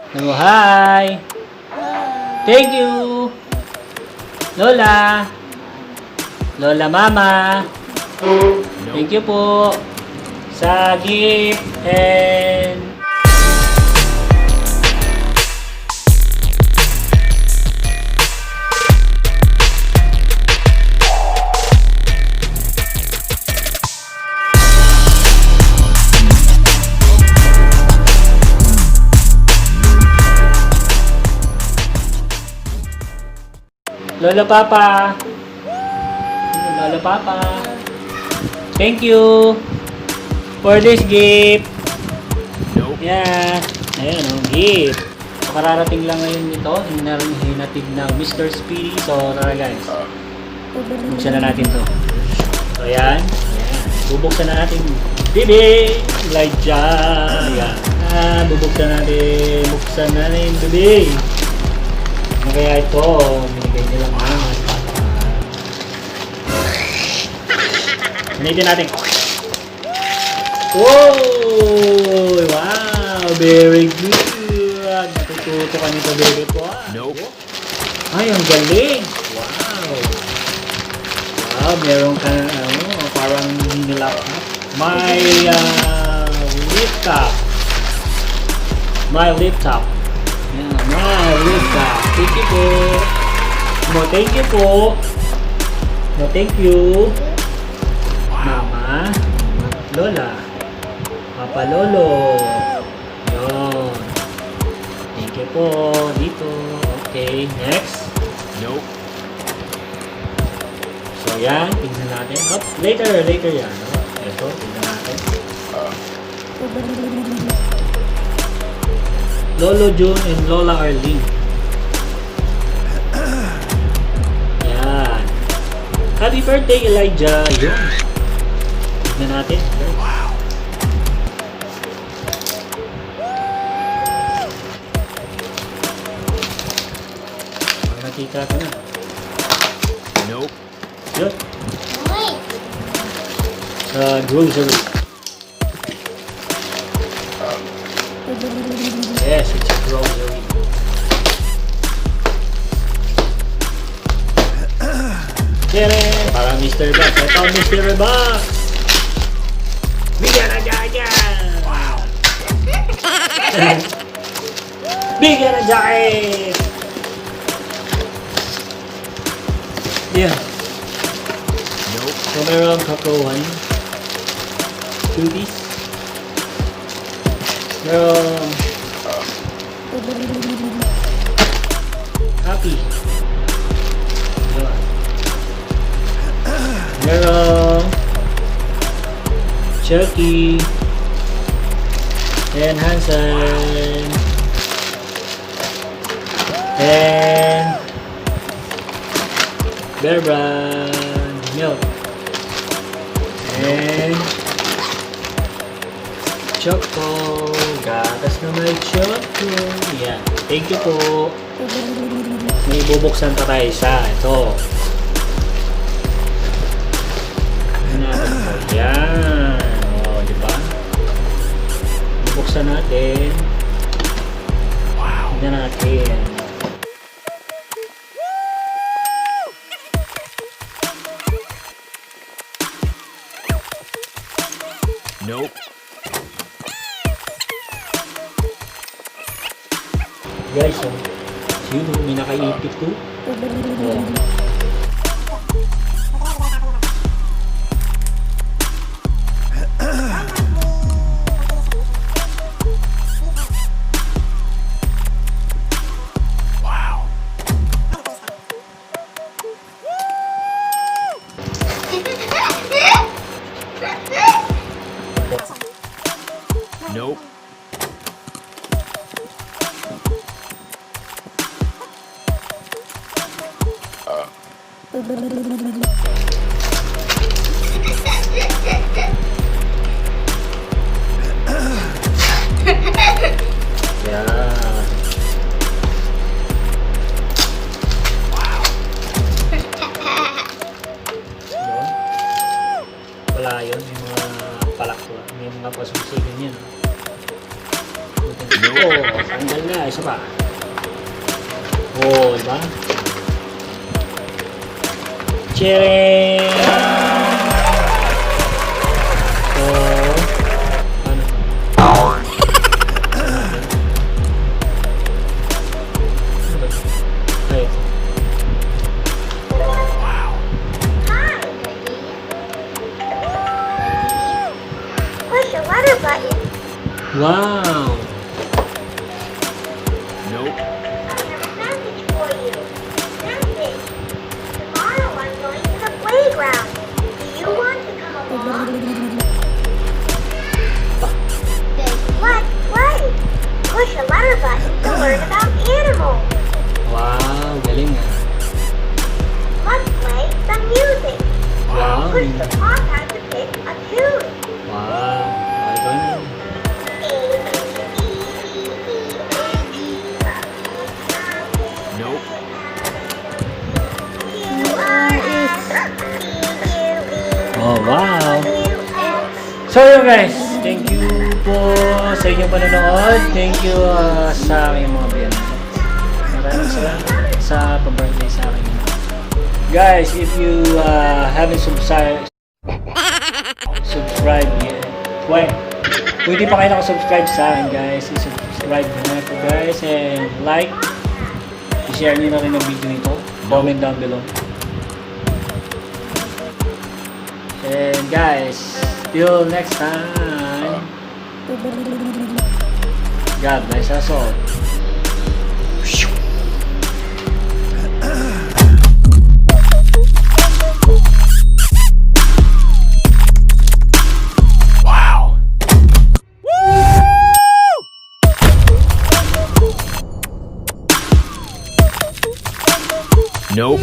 Oh, hi! Thank you! Lola! Lola Mama! Thank you po sa gift and Lola Papa. Lola Papa. Thank you for this gift. Yeah. Ayan o, gift. So, kararating lang ngayon ito. Hinatid ng Mr. Speedy. So, tara guys. Buksan na natin to. So, ayan. Bubuksan na natin. Bibi! Elijah! Ayan. Bubuksan natin. Buksan na natin, bibi. Ano kaya ito? Binigay nila naman. Gamitin natin. Oh! Wow! Very good! Natututo ka nito, baby ko. Nope. Ay, ang galing! Wow! Wow, meron ka parang nilaptop. My laptop. My laptop. Yeah, my laptop. Thank you po. No, thank you po. No, thank you. Mama. Lola. Papa Lolo. Yun. Thank you po. Dito. Okay, next. Nope. So, yan. Tignan natin. Oh, later yan. No? Ito, tignan natin. Lolo June and Lola Arlene. Yan. Happy birthday, Elijah. Yun. Tignan natin. Wow. Nakita ko na. Nope. Yun. Sa grocery. Yes, it's a grocery. Tere! Para Mr. Box. Ito, Mr. Box! Bigyan na dyan! Wow! Bigyan na dyan! Yeah. Nope. So, meron kakawan. Cookies. Meron happy. Yun. Meron Chucky and Hansen and Bear Brand milk and Choco. Gatas na may Choco. Yan. Thank you po. May bubuksan pa tayo isa. Ito. Yan. O, diba? Bubuksan natin. Wow. Tignan natin. Nope. Guys, sino may nakaipit to? Oh. Wow. Nope. Yan. Wow. Yun. Wala yun. Yung mga palak ko. May mga pasusi ganyan. Oh, sandal na. isa pa. Oh, diba? Cheering! Oh, ano? Ay, Wow. Hi, push the letter button. wow! Nope. I have a message for you. Message. Tomorrow I'm going to the playground. Do you want to come along? Then let's play. Push the letter button to learn about animals. Wow, galing ah. Let's play some music. Wow. Push the pause has to pick a tune. Wow. Okay ba na? Nope. Oh, wow. So yun guys, thank you po sa inyong panonood. Thank you sa aking mga biyanan. Maraming salamat sa pag-birthday sa akin. Guys, if you haven't subscribe yet, wait, kung hindi pa kayo nakasubscribe sa akin guys, subscribe na po guys, and like, i-share nyo na rin ang video nito, comment down below. And guys, till next time, God bless us all. Wow. Nope.